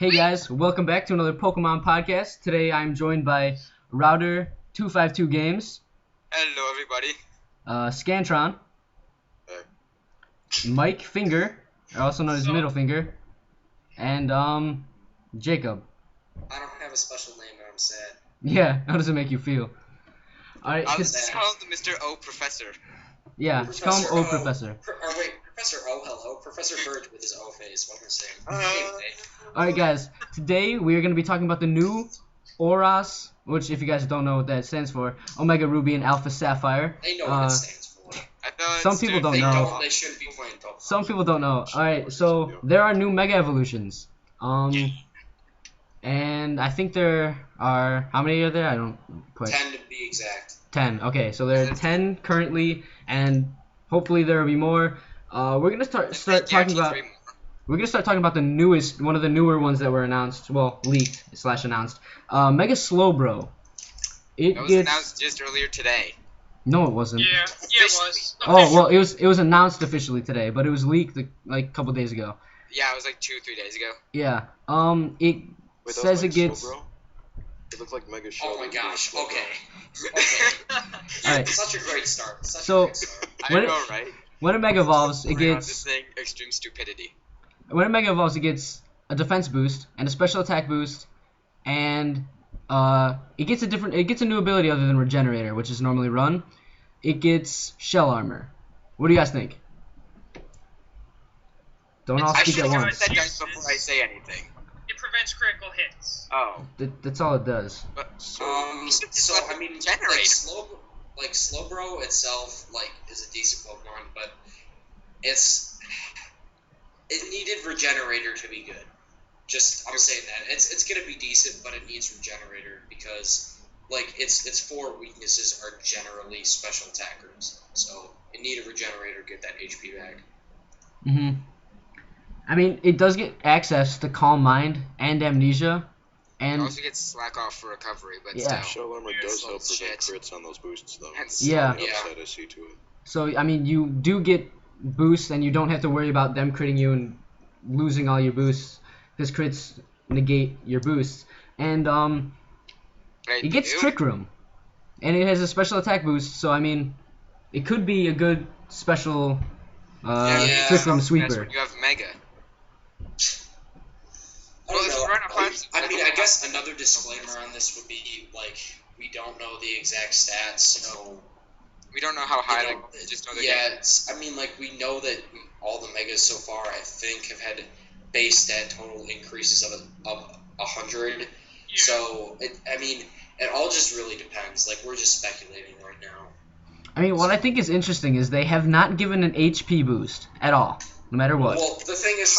Hey guys, welcome back to another Pokemon podcast. Today I'm joined by Router252 Games, Hello, everybody. Scantron, Mike Finger, also known as Middle Finger, and Jacob. I don't have a special name, and I'm sad. Yeah, how does it make you feel? Alright, I'll just call him Mr. O Professor. yeah, just call him O Professor. Wait, Professor O, hello. Professor Bird with his O face, what am I saying? Anyway. Alright guys, today we are going to be talking about the new ORAS, which if you guys don't know what that stands for, Omega Ruby and Alpha Sapphire. They know what it stands for. I thought Some people don't know. They shouldn't be playing Pokemon. Some people don't know. Alright, so there are new Mega Evolutions. And I think there are, how many are there? I don't quite. 10 to be exact. 10. Okay, so there are 10 currently, and hopefully there will be more. We're gonna start talking about. We're gonna start talking about the newest, one of the newer ones that were announced. Well, leaked / announced. Mega Slowbro. It was announced just earlier today. No, it wasn't. Yeah, it was. Oh well, it was announced officially today, but it was leaked like a couple days ago. Yeah, it was like 2-3 days ago. Yeah. It says it gets. It looked like Mega Show. Oh my gosh, okay. Alright. Such a great start. I know, right? When a Mega Evolves, it gets. This thing, extreme stupidity. When a Mega Evolves, it gets a defense boost and a special attack boost, and it gets a new ability other than Regenerator, which is normally Run. It gets Shell Armor. What do you guys think? Don't all speak at once. Before I say anything. It prevents critical hits. Oh. That's all it does. But So I mean, like Slowbro itself, is a decent Pokemon, but it needed Regenerator to be good. I'm saying that it's gonna be decent, but it needs Regenerator because its 4 weaknesses are generally special attackers. So it needed Regenerator to get that HP back. I mean, it does get access to Calm Mind and Amnesia, and it also gets Slack Off for recovery, but yeah. still. Shell Armor does help prevent crits on those boosts, though. Yeah. The upside I see to it. So I mean, you do get boosts, and you don't have to worry about them critting you and losing all your boosts, because crits negate your boosts. And it gets Trick Room, and it has a special attack boost. So I mean, it could be a good special Trick Room sweeper. You have Mega. I guess another disclaimer on this would be we don't know the exact stats, so we don't know how high. Just know we know that all the Megas so far, I think, have had base stat total increases of 100. Yeah. So it all just really depends. We're just speculating right now. I mean, what I think is interesting is they have not given an HP boost at all, no matter what. Well, the thing is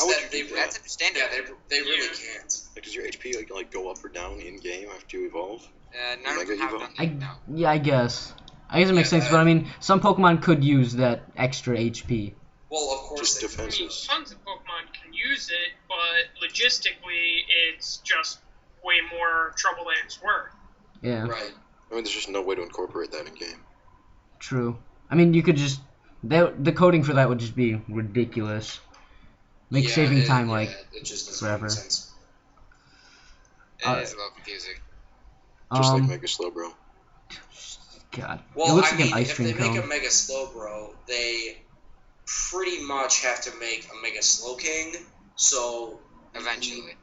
that's understandable. Yeah, they really can't. Does your HP go up or down in game after you evolve? None of them have done that now. Yeah, I guess it makes sense, but I mean, some Pokemon could use that extra HP. Well, of course, just defenses. Tons of Pokemon can use it, but logistically, it's just way more trouble than it's worth. Yeah. Right. I mean, there's just no way to incorporate that in game. True. I mean, you could just the coding for that would just be ridiculous. Make saving time it just forever. Make sense. It is a little confusing. Just like Mega Slowbro. God. Well, it looks like an ice if cream they cone. make a Mega Slowbro, they pretty much have to make a Mega Slowking. So Eventually.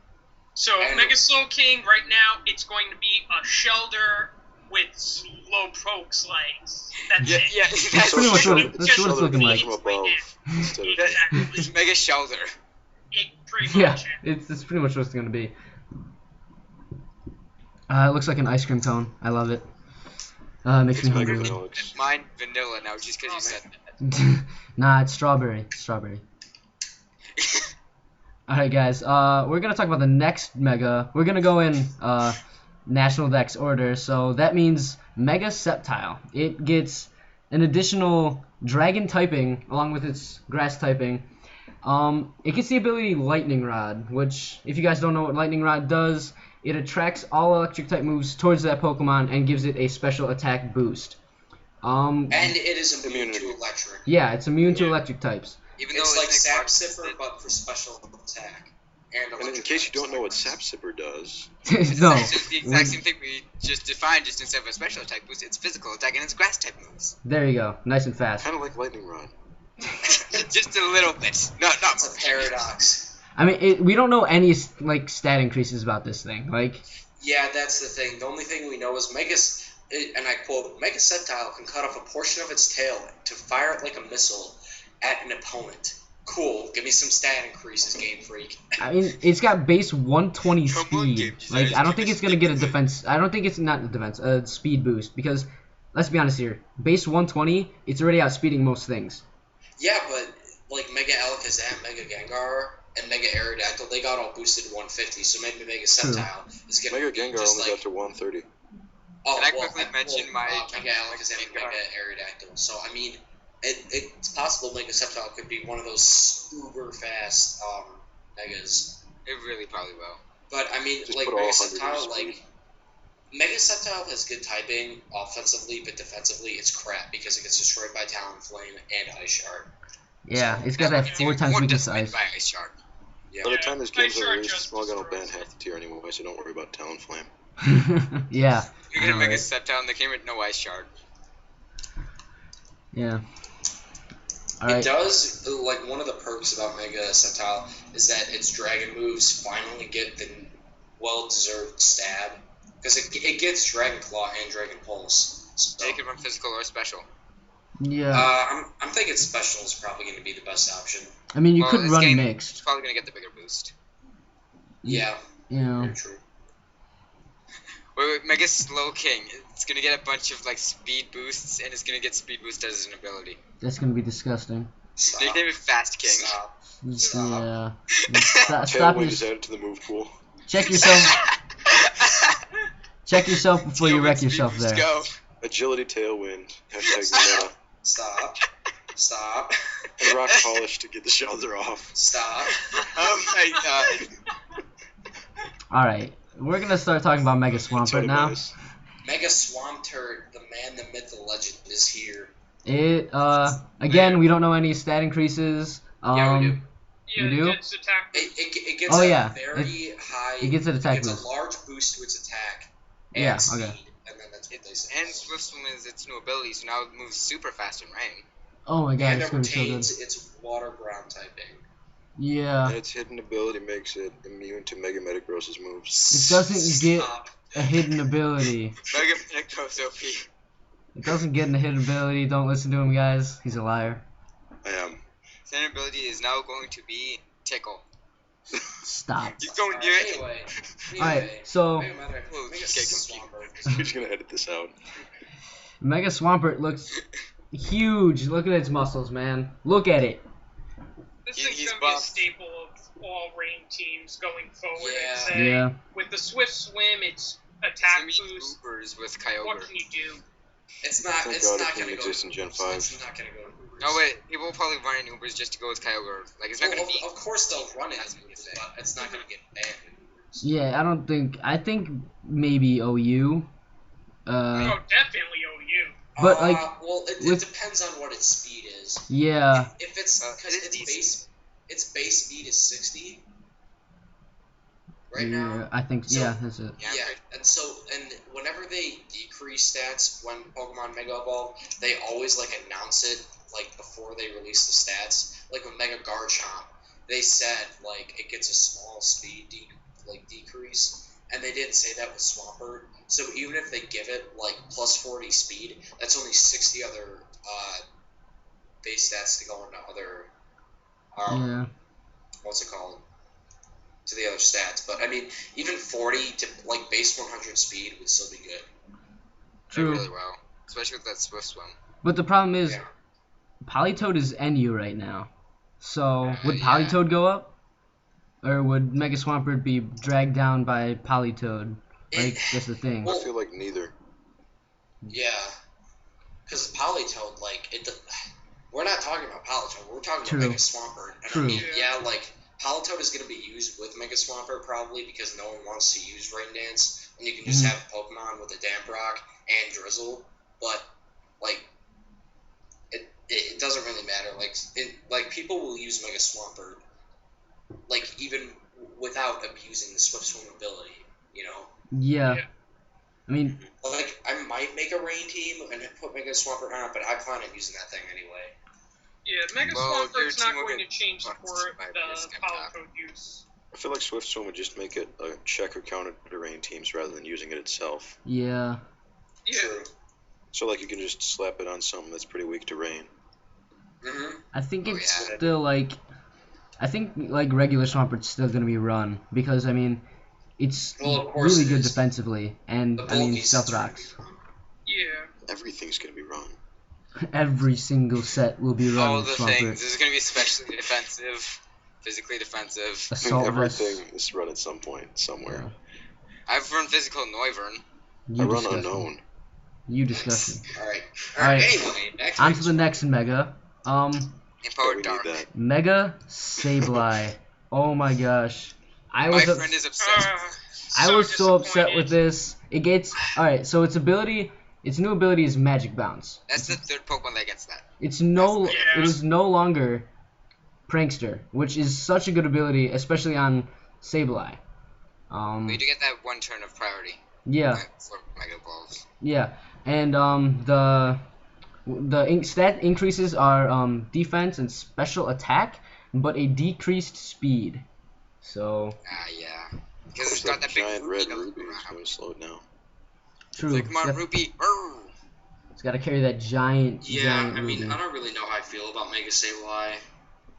So Mega Slowking right now, it's going to be a Shelter with Slowpoke's legs. That's it. Yeah, That's pretty much what it's looking like. From above instead of Exactly. It's Mega Shelter. It pretty Yeah, much it's pretty much what it's gonna be. It looks like an ice cream cone. I love it. Makes me hungry. It's mine vanilla now, just because you said that. Nah, it's strawberry. Strawberry. Alright guys, we're gonna talk about the next Mega. We're gonna go in National Dex order, so that means Mega Sceptile. It gets an additional Dragon typing along with its Grass typing. It gets the ability Lightning Rod, which, if you guys don't know what Lightning Rod does, it attracts all electric type moves towards that Pokemon and gives it a special attack boost. And it is immune to electric. Yeah, it's immune to electric types. Even It's though like Sapsiffer, but for special attack. And in case you don't know what Sap Sipper does, No. It's the exact same thing we just defined, just instead of a special attack boost, it's physical attack and it's grass type moves. There you go. Nice and fast. kind of like Lightning Rod. Just a little bit. Not It's a paradox. I mean, we don't know any like stat increases about this thing. Like, Yeah, that's the thing. The only thing we know is and I quote, Mega Sceptile can cut off a portion of its tail to fire it like a missile at an opponent. Cool. Give me some stat increases, Game Freak. I mean, it's got base 120 Come on, speed. Game Like, Design, I don't give think me it's gonna speed get a boost. defense. I don't think it's not a defense, speed boost, because let's be honest here. Base 120, it's already outspeeding most things. Yeah, but like Mega Alakazam, Mega Gengar, and Mega Aerodactyl, they got all boosted to 150, so maybe Mega Sceptile is gonna Mega be Gengar just only like, got to 130. oh, Can I quickly mention my Mega Alakazam and Mega Aerodactyl. So I mean, it's possible Mega Sceptile could be one of those uber fast Megas. It really probably will. But I mean, Just like put all Mega 100 Sceptile, in like speed. Mega Sceptile has good typing offensively, but defensively it's crap because it gets destroyed by Talonflame and Ice Shard. Yeah, it's got that 4 times weakness to ice. By Ice Shard. Yeah. By the time this game's sure released, just Smogon will destroys ban it. half the tier anyway, so don't worry about Talonflame. Yeah. You're gonna I know, make a right? Sceptile in the game with no Ice Shard. Yeah. It Alright. does, like, one of the perks about Mega Sceptile is that its dragon moves finally get the well-deserved stab. Because it gets Dragon Claw and Dragon Pulse. So, Take it from physical or special. Yeah. I'm thinking Special is probably going to be the best option. I mean, you Well, could this run game- mixed. It's probably gonna get the bigger boost. Yeah, You know. very true. Wait, Mega Slow King. It's gonna get a bunch of like speed boosts, and it's gonna get speed boost as an ability. That's gonna be disgusting. Stop. Nickname it Fast King. Stop. Yeah. Stop Tailwind your, is added to the move pool. check yourself. Check yourself before you wreck Speed yourself boost, there. Go. Agility Tailwind. Hashtag meta. Stop. Stop. And Rock Polish to get the Shelter off. Stop. Oh my god. Alright. We're gonna start talking about Mega Swampert now. Mega Swamp Turd, the man, the myth, the legend is here. It again, we don't know any stat increases. Yeah, we do. Yeah, You do? it gets attack. It gets Oh, a yeah. very high. it gets an attack It gets boost. a large boost to its attack and Yeah, speed, okay. and then that's what they say. And Swift Swim is its new ability, so now it moves super fast in rain. Oh my god, And it's it gonna be so good. retains its water ground typing. Yeah. And its hidden ability makes it immune to Mega Metagross's moves. It doesn't get Stop. a hidden ability. Mega Metagross OP. It doesn't get a hidden ability. Don't listen to him, guys. He's a liar. I am. Its ability is now going to be Tickle. Stop. He's going to do it. Anyway, Alright, so Mega Oh, Mega okay, Swampert. Who's gonna edit this out? Mega Swampert looks huge. Look at its muscles, man. Look at it. This He's thing's gonna be a buff. staple of all rain teams going forward. Yeah. I'd say. Yeah. With the Swift Swim, it's It's attack gonna be boost. Ubers with What Kyogre. can you do? It's not. Thank It's God it not didn't gonna go. exist in Gen Ubers. 5. It's not gonna go to Ubers. No, wait. People will probably run in Ubers just to go with Kyogre. Like, it's not Well, gonna be. of course they'll run it, but it's not gonna get banned in Ubers. Yeah, I don't think. I think maybe OU. Oh, definitely OU. But, like, well, it with- depends on what its speed is. Yeah. If it's because it's its base speed is 60 right Yeah, now. I think. So- Yeah, that's it. Yeah, Yeah, and whenever they decrease stats when Pokemon Mega Evolve, they always like announce it like before they release the stats. Like with Mega Garchomp, they said like it gets a small speed decrease, and they didn't say that with Swampert. So even if they give it like plus 40 speed, that's only 60 other base stats to go into other Yeah. what's it called? To the other stats. But I mean, even 40 to like base 100 speed would still be good. True. really well. Especially with that Swift Swim. But the problem is, Yeah. Politoed is NU right now. So would Yeah. Politoed go up, or would Mega Swampert be dragged down by Politoed? Like that's the thing. Well, I feel like neither. Yeah. Because Politoed, like, we're not talking about Politoed, we're talking True. about Mega Swampert. And True. I mean, yeah, like, Politoed is going to be used with Mega Swampert probably because no one wants to use Rain Dance, and you can just Mhm. have Pokemon with a Damp Rock and Drizzle, but, like, it doesn't really matter. Like, people will use Mega Swampert, like, even without abusing the Swift Swim ability, you know? Yeah. Yeah. I mean, Like, I might make a rain team and put Mega Swampert on it, but I plan on using that thing anyway. Yeah, Mega Well, Swampert's your not team will going to get change fucked for by the this Power Sceptile. Code use. I feel like Swift Swim would just make it a check or counter to rain teams rather than using it itself. yeah. Yeah. True. So like you can just slap it on something that's pretty weak to rain. Mm-hmm. I think Oh, it's yeah. still like, I think like regular Swampert's still gonna be run because I mean, it's Well, of course really it good is. defensively, and The I mean bulky stealth sets are rocks. gonna be wrong. Yeah. Everything's gonna be run. Every single set will be run All with the Swampert. things. This is gonna be especially defensive, physically defensive. I Assault mean, vest. everything is run at some point, somewhere. Yeah. I've run physical Noivern. You I run disgust me. unknown. You disgust me. Alright. Alright. Anyway, back to On to the next Mega. Yeah, we Empowered need Dark. that. Mega Sableye. Oh my gosh. I My was friend is obsessed. I was so upset with disappointed. this. It gets alright, so its new ability is Magic Bounce. That's the third Pokemon that gets that. It Yeah. is no longer Prankster, which is such a good ability, especially on Sableye. But you do get that one turn of priority. Yeah, For Mega Balls. yeah, and stat increases are defense and special attack, but a decreased speed. So Yeah. Of Because it's course, got that that big giant red around. ruby is gonna slow it down. true. It's like, come on, Rupee. Arr! It's got to carry that giant. Yeah, giant I mean, ruby. I don't really know how I feel about Mega Sableye.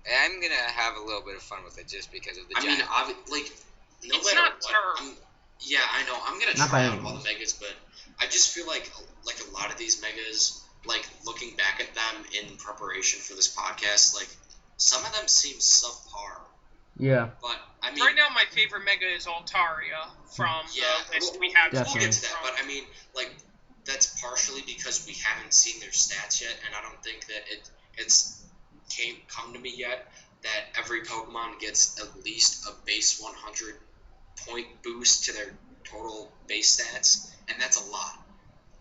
I'm gonna have a little bit of fun with it just because of the I mean, giant. no It's matter not what. terrible. Yeah, I know. I'm gonna Not try by out any all the means. megas, but I just feel like a lot of these megas, like looking back at them in preparation for this podcast, like some of them seem subpar. Yeah, But I mean, Right now, my favorite Mega is Altaria from yeah, the list we'll, we have. we'll Definitely. get to that. But I mean, like that's partially because we haven't seen their stats yet, and I don't think that it's come to me yet that every Pokemon gets at least a base 100 point boost to their total base stats, and that's a lot.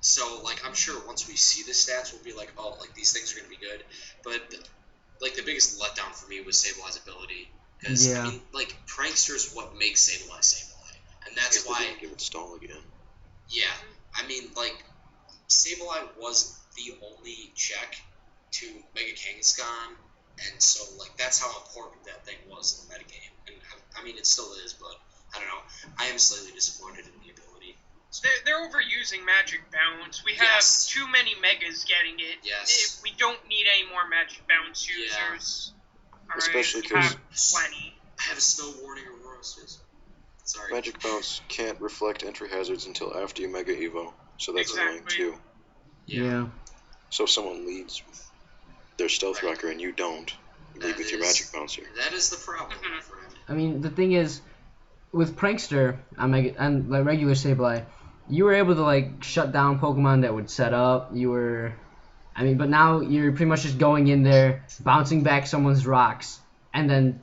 So, like, I'm sure once we see the stats, we'll be like, oh, like, these things are going to be good. But, like, the biggest letdown for me was Sableye's ability. Because, Yeah. I mean, like, Prankster is what makes Sableye Sableye. And that's If we why, didn't give it stall again. yeah, I mean, like, Sableye was the only check to Mega Kangaskhan, and so, like, that's how important that thing was in the metagame. And, I mean, it still is, but, I don't know. I am slightly disappointed in the ability. They're overusing Magic Bounce. We have Yes. too many Megas getting it. Yes. We don't need any more Magic Bounce Yeah. users. Alright, Especially we 'cause- have plenty. I have a snow warning Aurora says. Sorry. Magic Bounce can't reflect entry hazards until after you Mega Evo, so that's annoying Exactly. too. yeah. So if someone leads their Stealth Right. Rocker and you don't, you lead That with your is- Magic Bouncer. That is the problem, my Mhm. friend. I mean, the thing is, with Prankster and like regular Sableye, you were able to like shut down Pokemon that would set up. But now you're pretty much just going in there, bouncing back someone's rocks, and then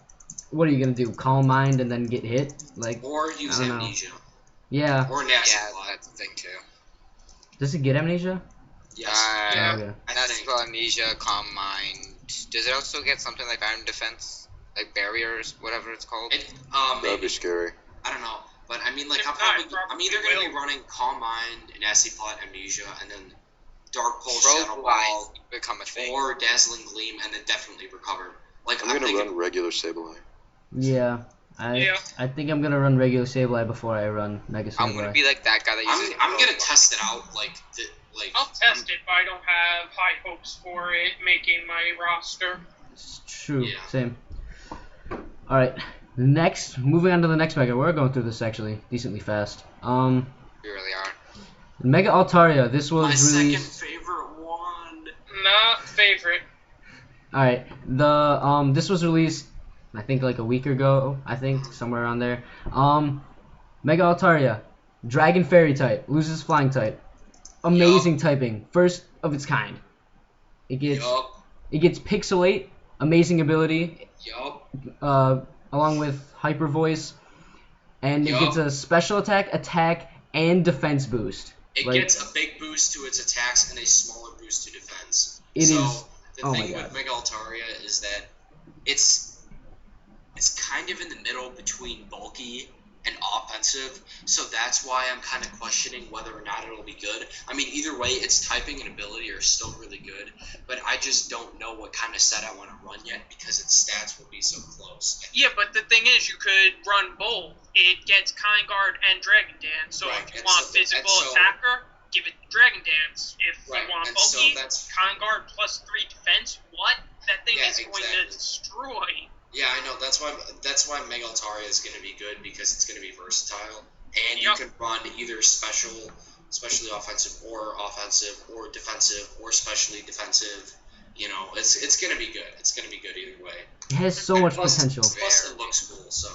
what are you gonna do? Calm Mind and then get hit? Like, Or use I don't know. Amnesia. yeah. Or Nasty Yeah, Plot. that's the thing too. Does it get Amnesia? Yes. Yeah. Okay. I That's think. called Amnesia, Calm Mind. Does it also get something like Iron Defense? Like barriers, whatever it's called? That'd be Maybe. scary. I don't know. But I mean, like, If I'm not, either probably going to be will. running Calm Mind, Nasty Plot, Amnesia, and then Dark Pulse, Rogue Shadow Wise Ball, become a thing. or Dazzling Gleam, and then definitely Recover. Like, I'm I'm gonna thinking, run regular Sableye. Yeah. Yeah. I think I'm gonna run regular Sableye before I run Mega Sableye. I'm gonna be like that guy that uses. I'm going to test it out, I'll test it, but I don't have high hopes for it making my roster. It's true. Yeah. Same. All right. Next, moving on to the next Mega. We're going through this actually decently fast. We really are. Mega Altaria. This was my second released. favorite one. Not favorite. All right. This was released, I think like a week ago. I think somewhere around there. Mega Altaria, Dragon Fairy type, loses Flying type. Amazing typing, first of its kind. It gets Pixelate, amazing ability, Yup. along with Hyper Voice, and it Yup. gets a special attack, and defense boost. It Like, gets a big boost to its attacks and a smaller boost to defense. It so is- the oh my thing God. with Mega Altaria is that it's is kind of in the middle between bulky and offensive, so that's why I'm kind of questioning whether or not it'll be good. I mean, either way, its typing and ability are still really good, but I just don't know what kind of set I want to run yet because its stats will be so close. Yeah, but the thing is, you could run both. It gets Kind Guard and Dragon Dance, so Right, if you and want so- physical and so- attacker, give it Dragon Dance. If Right, you want and so bulky, that's- Kind Guard plus 3 defense, what? That thing Yeah, is going exactly. to destroy. Yeah, I know. That's why Mega Altaria is going to be good because it's going to be versatile, and Yep. you can run either especially offensive, or defensive, or specially defensive. You know, it's going to be good. It's going to be good either way. It has so much Plus, potential. Plus, it looks cool. So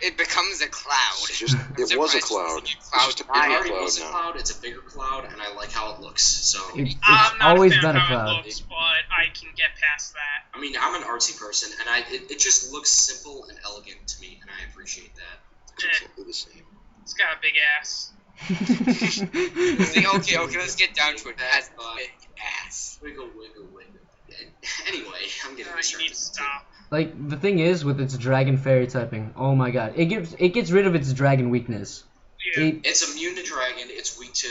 It becomes a cloud. It's just, it was a cloud. It's just a it bigger already cloud was a now. cloud. It's a bigger cloud, and I like how it looks. So It's I'm not always a fan been of a how cloud. it looks, but I can get past that. I mean, I'm an artsy person, and it just looks simple and elegant to me, and I appreciate that. It's exactly the same. It's got a big ass. Okay, let's get down to it. That's Uh, big ass. Wiggle. Anyway, I'm getting You need to distracted. stop. Like the thing is with its dragon fairy typing, oh my god, it gets rid of its dragon weakness. Yeah. It's immune to dragon. It's weak to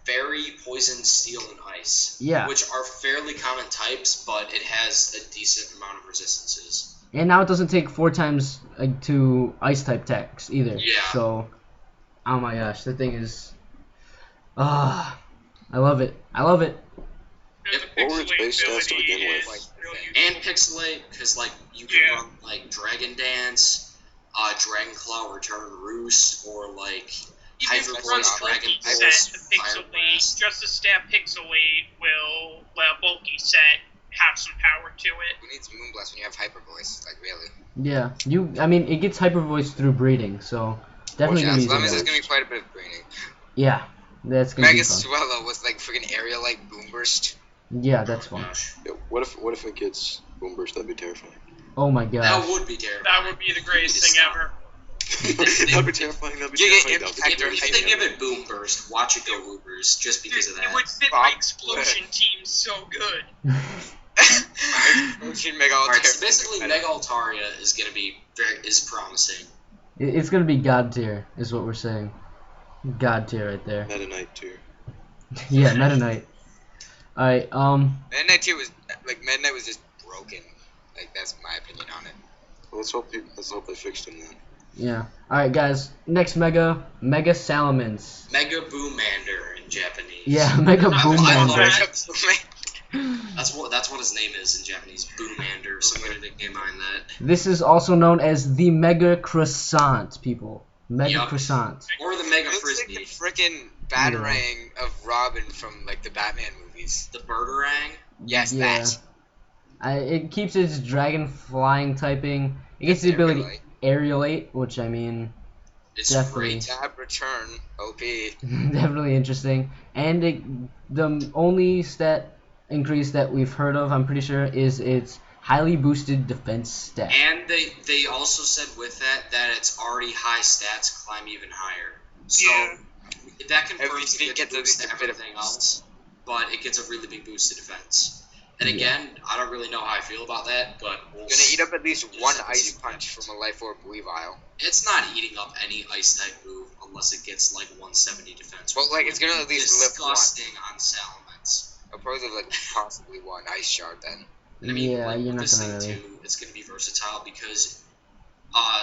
fairy, poison, steel, and ice. Yeah. Which are fairly common types, but it has a decent amount of resistances. And now it doesn't take 4 times to ice type attacks either. Yeah. So, oh my gosh, that thing is, I love it. I love it. There's a What were its pixelate base stats to ability begin with? is real And useful. pixelate, because like you can Yeah. run like Dragon Dance, Dragon Claw, Return Roost, or like Even if Hyper it runs Voice, Dragon bulky Pulse, set, the Fire pixelate, Blast. just the stat pixelate will let a bulky set have some power to it. Who needs Moonblast when you have Hyper Voice? Like, really? Yeah. I mean, it gets hyper voice through breeding, so definitely Yeah, gonna be Salamence easy. is going to be quite a bit of breeding. Yeah, that's gonna be Mega fun. Swellow with, like, freaking area-like Boom Burst. Yeah, that's Oh fun. gosh. Yeah, what if it gets Boom Burst? That'd be terrifying. Oh my That gosh. would be terrible. That would be the greatest thing ever. That'd be terrifying. That'd be You get terrifying. That'd be Impact or If terrifying. they give it Boom Burst, watch it go Woobers, just Dude, because of that. it would fit Bob- my explosion team so good. Explosion Mega Alright, Altaria. so basically Mega Altaria is gonna be is promising. It's gonna be god tier, is what we're saying. God tier right there. Meta Knight too. Yeah, Meta Knight. Alright, Meta Knight 2 was, like, Meta Knight was just broken. Like, that's my opinion on it. Well, let's hope they fixed him then. yeah. Alright, guys. Next Mega Salamence. Mega Boomander in Japanese. Yeah, Mega I Boomander. love That's what his name is in Japanese. Boomander. Some kind of nickname behind that. This is also known as the Mega Croissant, people. Mega Yup. Croissant. Or the Mega It looks Frisbee. like the freaking Batarang of Robin from, like, the Batman movies. The Birdarang. Yes, Yeah. that. It keeps its dragon flying typing. It gets the ability Aerialate, which I mean, It's Definitely. great. Tab return. OP. definitely interesting. And the only stat increase that we've heard of, I'm pretty sure, is its highly boosted defense stat. And they also said with that its already high stats climb even higher. So Yeah. that confirms Everything it gets a gets boost a to bit of everything boost. else, but it gets a really big boost to defense. And Yeah. again, I don't really know how I feel about that, but we'll Gonna eat up at least Just one have to ice see what punch happens. from a Life Orb Weavile. It's not eating up any ice type move unless it gets like 170 defense. Well, like, it's gonna at least lift one. disgusting on Salamence. I'll probably like possibly one ice shard then. And I mean, Yeah, like, you're with not this gonna thing really. too, it's gonna be versatile because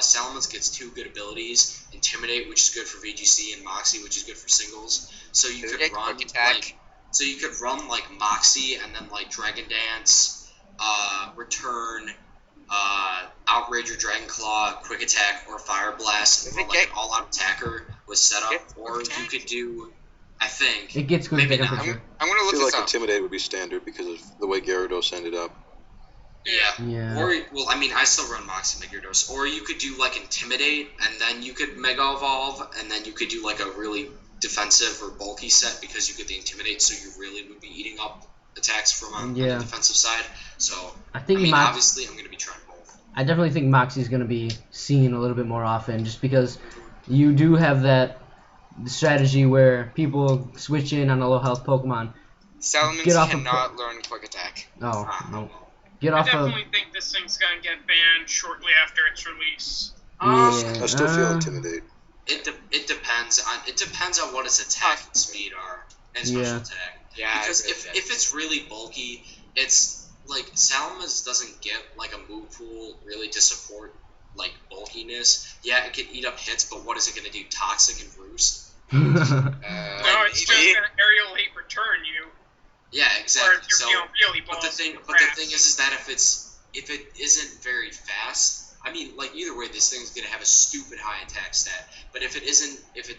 Salamence gets 2 good abilities: Intimidate, which is good for VGC, and Moxie, which is good for singles. So you Does it could get run quick attack? like, so you could run like Moxie and then like Dragon Dance, Return, Outrage or Dragon Claw, Quick Attack, or Fire Blast, Does and it run like get- an all-out attacker with setup. Get Or quick you attack? could do, I think, It gets good Maybe attack, I'm not. pretty I'm gonna I look feel this like up. Intimidate would be standard because of the way Gyarados ended up. yeah. sure. Yeah. Or, well, I mean, I still run Moxie Megados. Or you could do, like, Intimidate, and then you could Mega Evolve, and then you could do, like, a really defensive or bulky set because you get the Intimidate, so you really would be eating up attacks from on Yeah. the defensive side. So, I think I mean, Mox. obviously, I'm going to be trying both. I definitely think Moxie's gonna be seen a little bit more often, just because you do have that strategy where people switch in on a low health Pokemon. Salamence Get off of cannot learn quick attack. Oh, Ah, no. Get I off of. definitely think this thing's gonna get banned shortly after its release. Yeah. I still feel Intimidate. It depends on what its attack and speed are and special attack. Yeah. Because if it's really bulky, it's like Salamence doesn't get like a move pool really to support like bulkiness. Yeah, it can eat up hits, but what is it gonna do? Toxic and roost? No, it's just gonna aerial hate return you. Yeah, exactly. Or if you're feeling really but the thing is that if it isn't very fast, I mean, like either way, this thing's gonna have a stupid high attack stat. But if it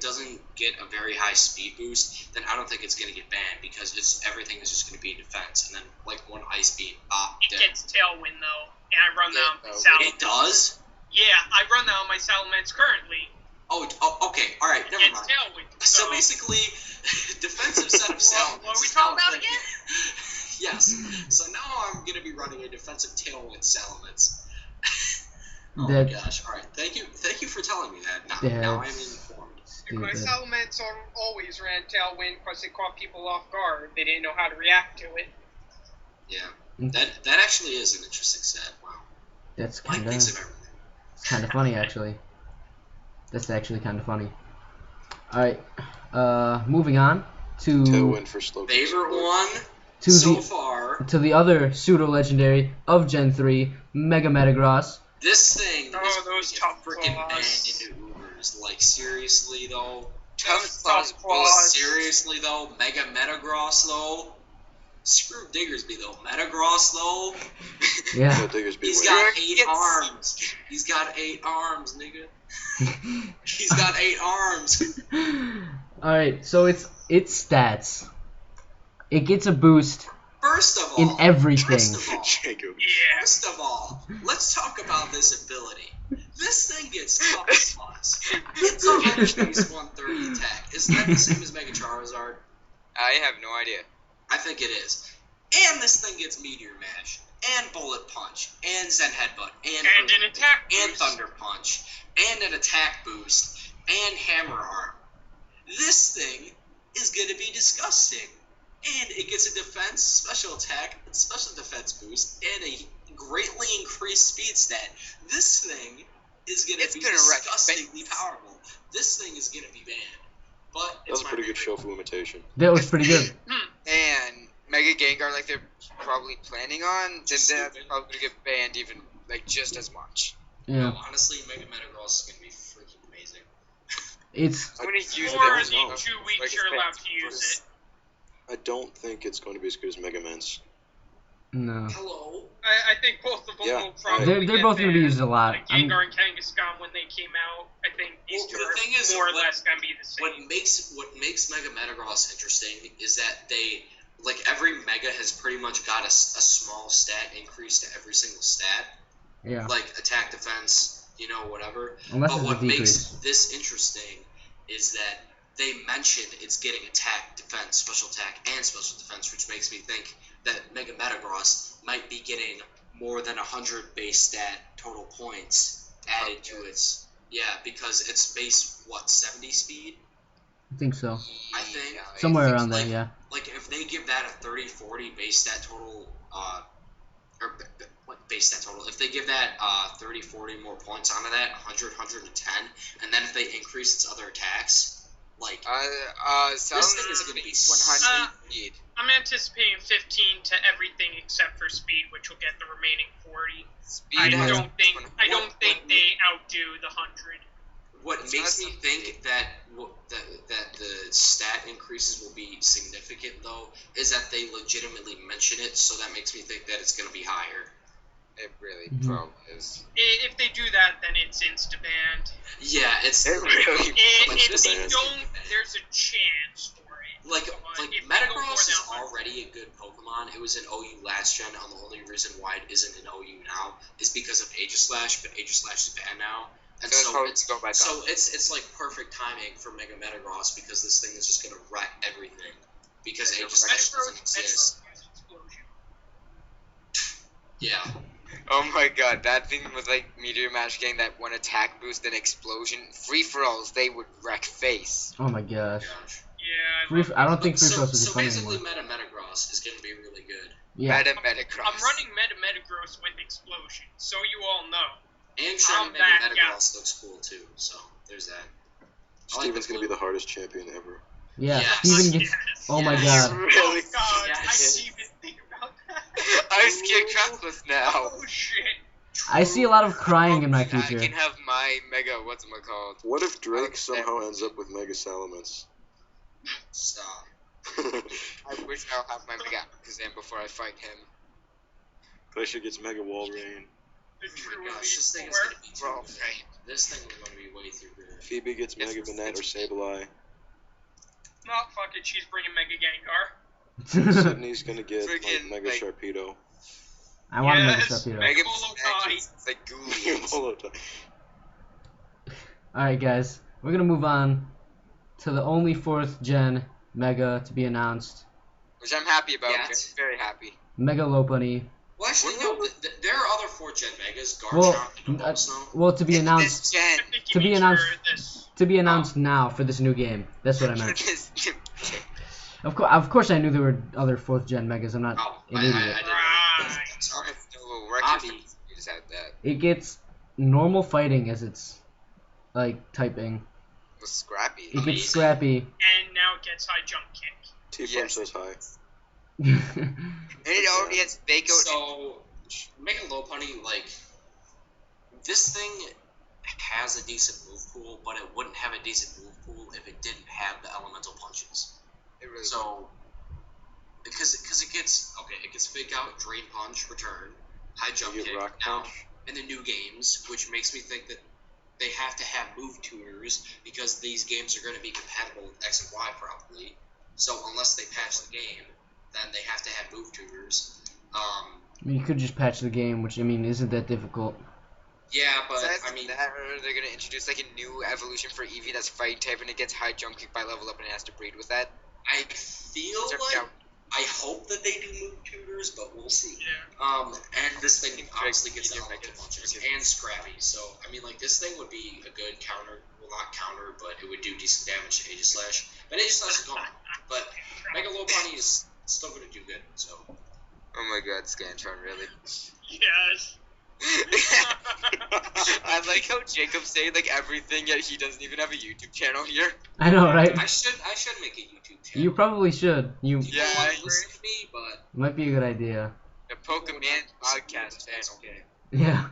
doesn't get a very high speed boost, then I don't think it's gonna get banned because everything is just gonna be defense, and then like one ice beam, It dead. gets Tailwind though, and I run that on my Salamence. It does? Yeah, I run that on my Salamence currently. Oh, okay, all right, never It's mind. Tailwind. So basically, defensive set of Salamence. What are we talking about again? Yes. So now I'm gonna be running a defensive Tailwind Salamence. Oh my gosh! All right, thank you for telling me that. Now I'm informed. My Salamence always ran Tailwind because it caught people off guard. They didn't know how to react to it. Yeah, that actually is an interesting set. Wow. That's Like kind of. mix of everything. It's kind of funny actually. That's actually kind of funny. All right. Moving on to Tailwind for slow. Favorite one to so the far. to the other pseudo legendary of Gen 3, Mega Metagross. This thing is those freaking tough banned claws. into Ubers. Like seriously though. Tough But claws. seriously though, Mega Metagross though. Screw Diggersby though. Metagross though. Yeah. Yeah, Diggersby He's wins. got 8 arms. He's got 8 arms, nigga. He's got 8 arms. All right. So it's stats. It gets a boost First of all, in everything. Jacob. Yeah. First of all, let's talk about this ability. This thing gets tough as fuss. It's a 100 base 130 attack. Isn't that the same as Mega Charizard? I have no idea. I think it is. And this thing gets Meteor Mash, and Bullet Punch, and Zen Headbutt, and an attack and boost. Thunder Punch, and an attack boost, and Hammer Arm. This thing is gonna be disgusting. And it gets a defense, special attack, special defense boost, and a greatly increased speed stat. This thing is gonna be disgustingly powerful. This thing is gonna be banned. But That was a pretty good show for limitation. That was pretty good. And Mega Gengar, like they're probably planning on, then that's Stupid. probably gonna get banned even like just as much. Yeah. No, honestly, Mega Metagross is gonna be freaking amazing. It's I'm gonna use it. Or as in well. 2 weeks Like, you're allowed it's to use it. I don't think it's going to be as good as Mega Man's. no. Hello. I think both of them Yeah. will probably They're get both gonna be banned. used a lot. Like Gengar and Kangaskhan when they came out, I think these Well, two the are thing is, more or what- less gonna be the What same. makes Mega Metagross interesting is that they, like every Mega has pretty much got a small stat increase to every single stat, Yeah. like attack, defense, whatever. Unless But it's a what makes decrease. this interesting is that they mention it's getting attack, defense, special attack, and special defense, which makes me think that Mega Metagross might be getting more than 100 base stat total points added to its. Yeah, because it's base 70 speed. I think so. I think Somewhere around like, there, yeah. Like if they give that a 30-40 base stat total, or what base stat total? If they give that 30-40 more points onto that, 100, 110, and then if they increase its other attacks, like this thing is going to be 100 speed. I'm anticipating 15 to everything except for speed, which will get the remaining 40. Speed I has don't think 100. they outdo the 100. What It's makes not me something- think that the stat increases will be significant though is that they legitimately mention it, so that makes me think that it's going to be higher. It really Mhm. probably is. If they do that, then it's insta-banned. Yeah, it's It really Like, If this they is- don't, there's a chance for it. like But if they go Metagross more is than 100 already a good Pokemon. It was in OU last gen, and the only reason why it isn't in OU now is because of Aegislash, but Aegislash is banned now. And So it's so probably it's go back so up. it's like perfect timing for Mega Metagross because this thing is just gonna wreck everything because Aegislash doesn't exist. Metro Explosion. Yeah. Oh my god, that thing with like Meteor Mash getting that one attack boost and explosion, free for alls, they would wreck face. Oh my gosh. Gosh. Yeah, I don't think Free So Throws would be so funny basically, anymore. Metagross is gonna be really good. Yeah. Metagross. I'm running Metagross with Explosion, so you all know. And trying to make back, Metagross looks cool too, so there's that. Steven's gonna be the hardest champion ever. Yeah. Yes. Steven gets. Yes. Oh my Yes. god. Really? Oh god, Yes. I didn't even think about that. I'm scared craftless now. Oh shit. I see a lot of crying in my I future. can have my Mega. What's it called? What if Drake somehow ends up with Mega Salamence? Stop. I wish I'll have my Mega Alakazam before I fight him. Glacier gets Mega Walrein. The Oh true my gosh, elite this thing is four. gonna be too Bro, good. right. This thing is gonna be way too good. Phoebe gets Mega Banette or Sableye. No, fuck it, she's bringing Mega Gengar. Sydney's gonna get like, Friggin', Mega like- Sharpedo. I want to make a Yes. Sceptile. Mega Molokai. It's like Ghoulies. Holotype. Alright, guys. We're going to move on to the only 4th gen Mega to be announced. Which I'm happy about. Yeah. Very happy. Megalobunny. Well, actually, no. There are other 4th-gen Megas. Well, Garchomp and Bulbasaur. well, to be announced. This gen. I think To you be mean announced- for this. To be announced now for this new game. That's what I meant. This gen. Of course, I knew there were other 4th gen Megas. I'm not Oh, an I idiot. didn't know. Right. Sorry. No, Bobby. Record just had that. It gets normal fighting as its like typing. It was Scrappy. It Amazing. gets scrappy. And now it gets high jump kick. T-Form Yes. says hi. And it already has Fake Out. So, Megalobunny, like, this thing has a decent move pool, but it wouldn't have a decent move pool if it didn't have the elemental punches. It really So, because it gets Fake Out, Drain Punch, Return, High Jump You get Kick Rock now Punch. in the new games, which makes me think that they have to have move tuners because these games are going to be compatible with X and Y probably. So unless they patch the game, then they have to have move tuners. I mean, you could just patch the game, which I mean isn't that difficult. Yeah, but Besides I mean, that, or they're gonna introduce like a new evolution for Eevee that's fighting type and it gets high jump kick by level up and it has to breed with that. I feel like I hope that they do move tuners, but we'll see. Yeah. And this thing obviously gets the Medium elemental Megas. punches and Scrappy. So I mean, like this thing would be a good counter. Well, not counter, but it would do decent damage to Aegislash. But Aegislash is gone. But Megalobunny is still going to do good. So Oh my god, Scantron, really? Yes. I like how Jacob saying like everything, yet he doesn't even have a YouTube channel here. I know, right? I should make a YouTube channel. You probably should. You People Yeah, want I to listen to me, but might be a good idea. The Pokemon podcast That's channel. okay. Yeah.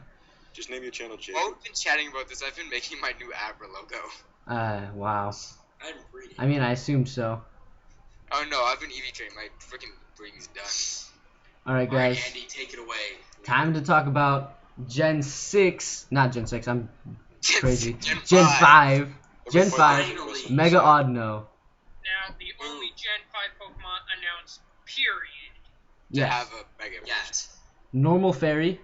Just name your channel Jacob. While we've been chatting about this, I've been making my new Abra logo. Wow. I'm reading. I mean, I assumed so. Oh no, I've been Eevee trained. My freaking breeding's done. Alright, All right, guys. Andy, take it away. Time to talk about Gen 6. Not Gen 6, I'm crazy. Gen Gen 5. 5. Gen 5. Finally. Mega Audino. Now, the only Gen 5 Pokemon announced, period. To Yes. have a Mega. Yet. Normal Fairy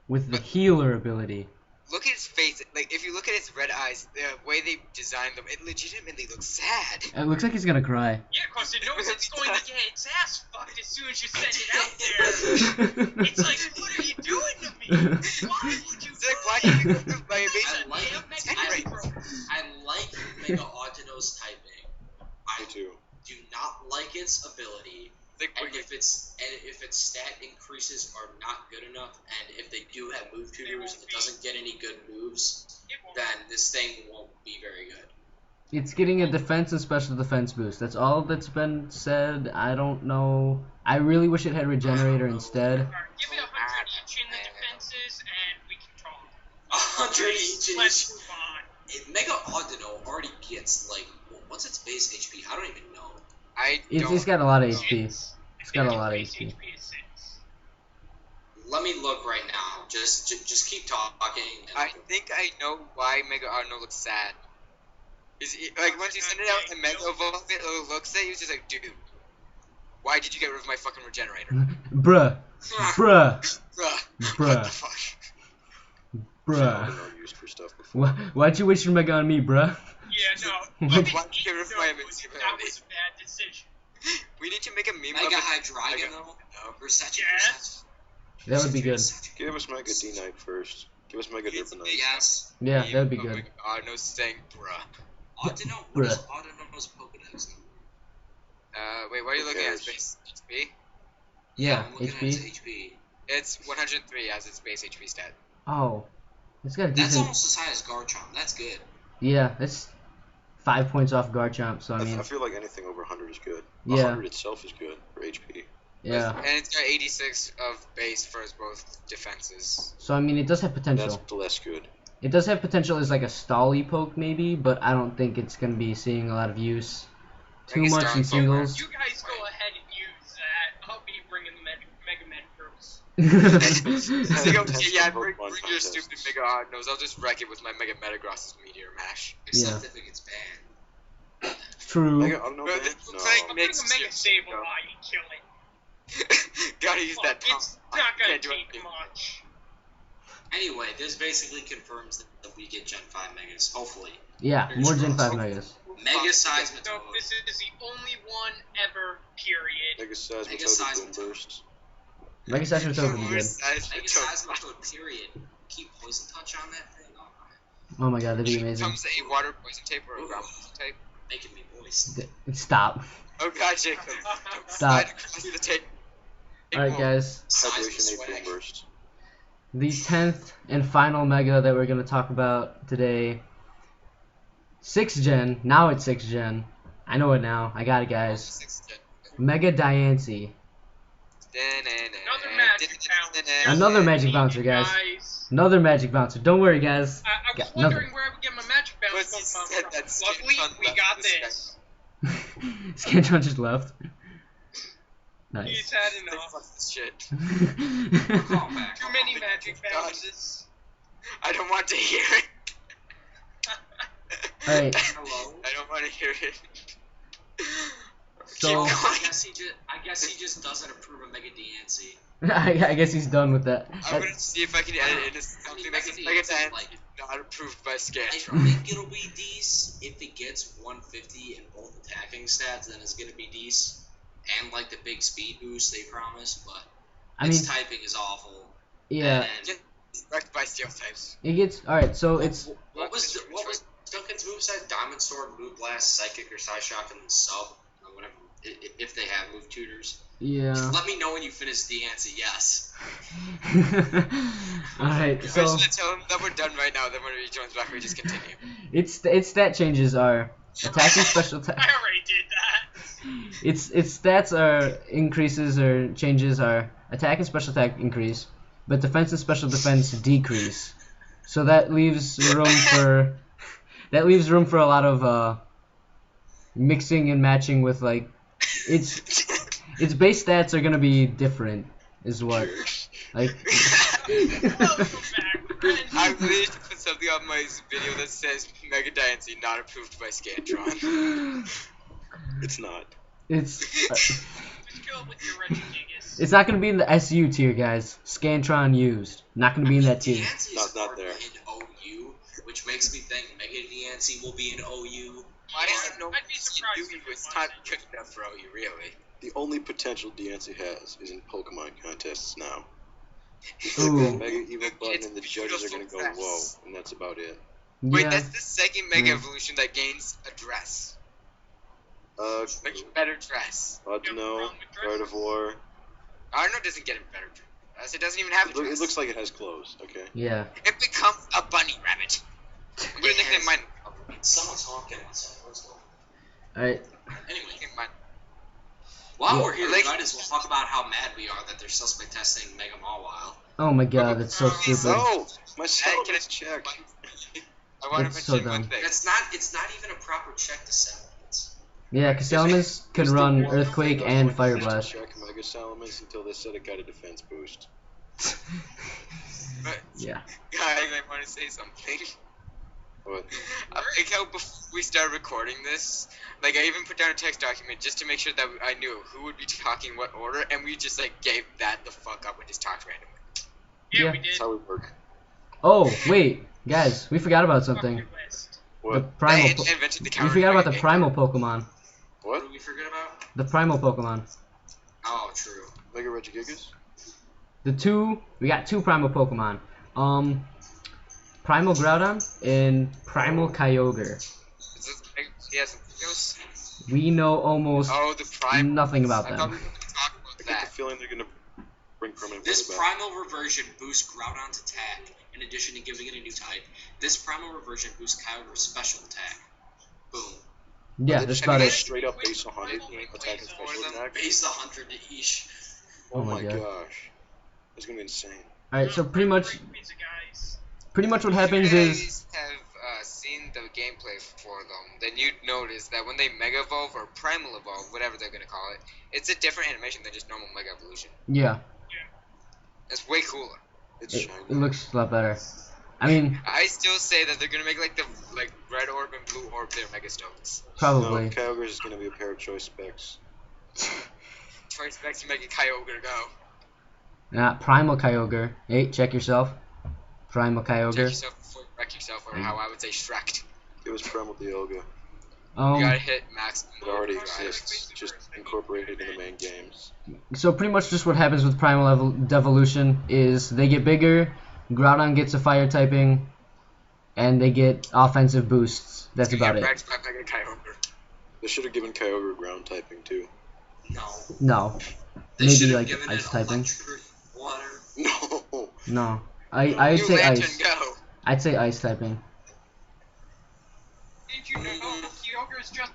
with the healer ability. Look at his face. Like, if you look at his red eyes, the way they designed them, it legitimately looks sad. It looks like he's gonna cry. Yeah, because it knows it's going to get its ass fucked as soon as you send it out there. It's like, what are you doing to me? Why would you It's like, why did you do my I basic like, damn Mega Henry. Metagross. I like Mega Audino's typing. I Me too. do not like its ability. Like, And if its stat increases are not good enough, and if they do have move tutors, it doesn't get any good moves, It won't. then this thing won't be very good. It's getting a defense and special defense boost. That's all that's been said. I don't know. I really wish it had Regenerator instead. Alright, give it 100 each in the defenses, and we can talk. 100 each. Let's move on. Mega Audino already gets like, what's its base HP? I don't even know. I It's don't. got a lot of HP. It's It's got a lot of base HP. HP is 6. Let me look right now. Just keep talking. And I think I know why Mega Audino looks sad. Is it, like once you send it out and Mega Evolve it looks at you, it's just like, dude, why did you get rid of my fucking Regenerator? Bruh. Bruh. Bruh. What the Bruh. fuck? Bruh. I've used for stuff before. Why'd you waste your Mega on me, bruh? Yeah, no. Why But Why did you he give it knows my that invincibility? was a bad decision. We need to make a meme Mega of it. Hydreigon though. No. Versace. Yes. That would be good. Give us Mega D-Knight first. Give us Mega It's- Durbanite. Yes. Yeah, Meme that'd be of good. Mega Audino saying, bruh. Audino. Bruh. What is Audino's Pokedex? Wait, what are you looking at? cares? Space HP? Yeah, I'm looking at his HP. HP. It's 103 as its base HP stat. Oh, it's got a That's decent. almost as high as Garchomp. That's good. Yeah, it's 5 points off Garchomp. So I mean, I feel like anything over 100 is good. Yeah. 100 itself is good for HP. yeah. And it's got 86 of base for both defenses. So I mean, it does have potential. That's less good. It does have potential as like a stally poke maybe, but I don't think it's gonna be seeing a lot of use. Too Like a much in strong singles. You guys go ahead and use that. I'll be bringing the Mega Metagross. Yeah, bring your stupid Mega Audinose. I'll just wreck it with my Mega Metagross's Meteor Mash. Except if it gets banned. True. Mega Audino Bro, ban? this looks No. like I'll bring Mix a Mega shit, Sableye bro. and kill it. Gotta use that pump. It's not gonna Can't do take anything. much. Anyway, this basically confirms that we get Gen 5 Megas. Hopefully. Yeah, more Gen 5 crossed. Megas. Mega size So Metagross. this is the only one ever, period. Mega size Mega Metagross size Boom Metagross. Burst. Mega Sash would be good. Mega size Metagross, period. Keep Poison Touch on that thing. Oh, Oh my god, that'd be amazing. Comes a water poison tape or a ground poison tape. making me moist. Stop. Oh god, Jacob. Stop. Slide across the tape. Alright guys, Size of Hydration 8 Boom swag. Burst. the 10th and final Mega that we're going to talk about today. 6th Gen, now it's 6th Gen. I know it now, I got it guys. Mega Diancie. Another magic bouncer. Another magic bouncer, guys. Another magic bouncer. Don't worry guys. I was Got wondering nothing. where I would get my magic bounce What's Pokemon said from. that Luckily, Skin we Fun got left this. Scantron just left. He's Nice. had They enough. fuck this shit. Call back. Too many magic bounces. I don't want to hear it. Alright, Hello. I don't want to hear it. So- Keep I going. guess he just doesn't approve of Mega Diancie. I guess he's done with that. I'm gonna see if I can edit it into something that can make it Diancie, end. like- Not approved by I Scantron. think it'll be Dece if it gets 150 in both attacking stats. Then it's gonna be Dece, and like the big speed boost they promised. But I its mean, typing is awful. yeah, And Wrecked by Steel types. it gets alright. So it's what was Duncan's moveset? Diamond Sword, Moon Blast, Psychic, or Psyshock, and Sub. Or whatever. If they have move tutors. yeah. Let me know when you finish the answer. Yes. Alright, So, so I'm just gonna tell him that we're done right now. Then when he joins back, we just continue. its stat changes are attacking special I attack. already did that. Its stats are increases or changes are attack and special attack increase, but defense and special defense decrease. So that leaves room for a lot of mixing and matching with like its base stats are gonna be different is what like Welcome back, friend. I really should put something on my video that says Mega Diancie not approved by Scantron. It's not. it's Just go with your Regigigas. it's not gonna be in the SU tier, guys. Scantron used, not gonna be in that tier. Diancie Not is already there. in OU, which makes me think Mega Diancie will be in OU. Why is it no I'd be surprised if it It's wasn't. not good enough for OU, really. The only potential Diancie has is in Pokemon contests now. Ooh. Mega Evo button It's and the judges are gonna go, beautiful whoa, dress. and that's about it. Wait, Yeah, that's the second Mega Yeah. Evolution that gains a dress. Like a Uh, better dress. Audino, Gardevoir. Audino doesn't get a better dress. It doesn't even have a dress. It looks like it has clothes, okay? yeah. It becomes a bunny rabbit. I'm gonna nickname mine. Someone's honking outside. Let's go. Alright, Anyway, Nickname mine. while Yeah. we're here, Like- we might as well talk about how mad we are that they're suspect testing Mega Mawile. oh my god, that's so Okay, stupid. Oh, my Hey, cell can I is checked. I want It's to so mention one dumb. thing. It's not even a proper check to Salamence. Yeah, because Salamence can run Earthquake and Fire Blast. Check Mega Salamence until they said it got a defense boost. But, Yeah. guys, I want to say something. What? I like how before we started recording this, like I even put down a text document just to make sure that I knew who would be talking what order, and we just like gave that the fuck up and just talked randomly. Yeah, Yeah. we did. That's how we work. Oh, wait, guys, we forgot about something. Fuck your list. The What? primal. I invented the We counter. forgot about the primal Pokemon. What What? did we forget about? The primal Pokemon. Oh, true. Mega Regigigas? We got two primal Pokemon. Primal Groudon and Primal Kyogre. Yes. We know almost Oh, the prime. nothing about I thought them. we were going to talk about the get that. the feeling they're gonna bring permanent This weather back. primal reversion boosts Groudon's attack, in addition to giving it a new type. This primal reversion boosts Kyogre's special attack. Boom. Yeah, that's about it. Straight up base 100 attack and special attack. Base 100 to each. Oh my god. gosh, it's gonna be insane. All right, so pretty much what happens If you is guys have seen the gameplay for them, then you'd notice that when they Mega Evolve or Primal Evolve, whatever they're gonna call it, it's a different animation than just normal Mega Evolution. yeah, It's way cooler. It's it shiny. looks a lot better. I mean, I still say that they're gonna make like the red orb and blue orb their Mega Stones. probably. No, Kyogre is gonna be a pair of choice specs. Choice specs to make a Kyogre go. Not Primal Kyogre. Hey, check yourself. Primal Check Kyogre. yourself before you wreck yourself, or how I would say Shrek. It was Primal Kyogre. You gotta hit max. It already exists, just incorporated in the main games. So pretty much just what happens with Primal Devolution is they get bigger, Groudon gets a fire typing, and they get offensive boosts. That's about it. Mega Kyogre. They should have given Kyogre ground typing too. No. No. They Maybe should have like given ice it typing. electric water. No. No. I'd New say Lantern, ice. go. I'd say ice typing. Did you know Kyogre is just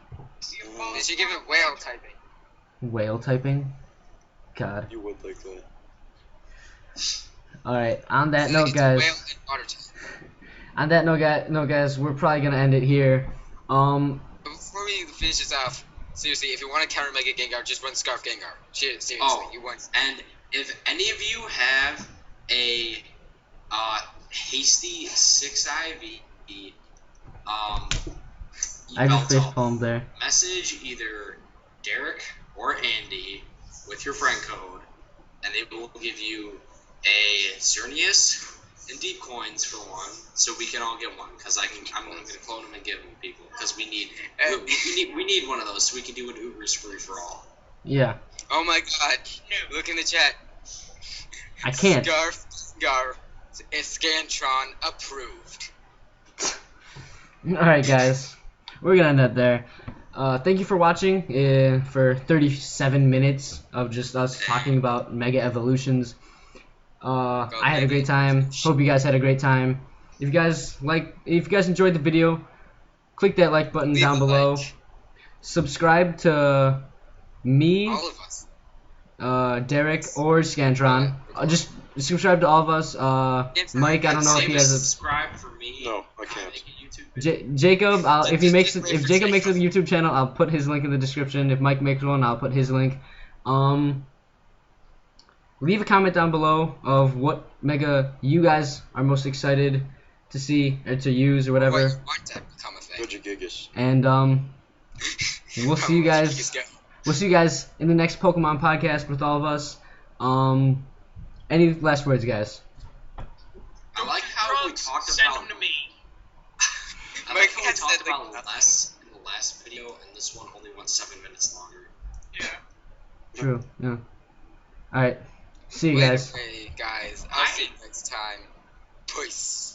They should give it whale typing. Whale typing? God. You would like that. Alright, on that It's note, whale guys. and water type. On that note, guys, we're probably gonna end it here. Before we finish this off, seriously, if you want to counter Mega Gengar, just run Scarf Gengar. Seriously, Oh. you want. And if any of you have a hasty 6 IV, I just Yveltal, facepalmed there. message either Derek or Andy with your friend code, and they will give you a Xerneas and Deep Coins for one, so we can all get one. Because I'm going to clone them and give them to people because we need one of those so we can do an Ubers free for all. Yeah. Oh my God! Look in the chat. I can't. Scarf Gengar is Scantron approved. Alright, guys. We're gonna end it there. Thank you for watching for 37 minutes of just us talking about Mega Evolutions. I had a great time. Hope you guys had a great time. If you guys enjoyed the video, click that like button down below. Like. Subscribe to me, All of us. Derek, or Scantron. Just subscribe to all of us. Mike, I don't know if he has a. Subscribe for me. No, I can't. Jacob, if Jacob makes a YouTube channel, I'll put his link in the description. If Mike makes one, I'll put his link. Leave a comment down below of what Mega you guys are most excited to see or to use or What whatever. you want to become a thing. Gigas. And we'll see you guys. We'll see you guys in the next Pokemon podcast with all of us. Any last words, guys? I like how we talked Send about. them to me. I like how we talked about less in the last video, and this one only went 7 minutes longer. Yeah. True. Yeah. All right. See you guys. Hey guys, I'll see you next time. Peace.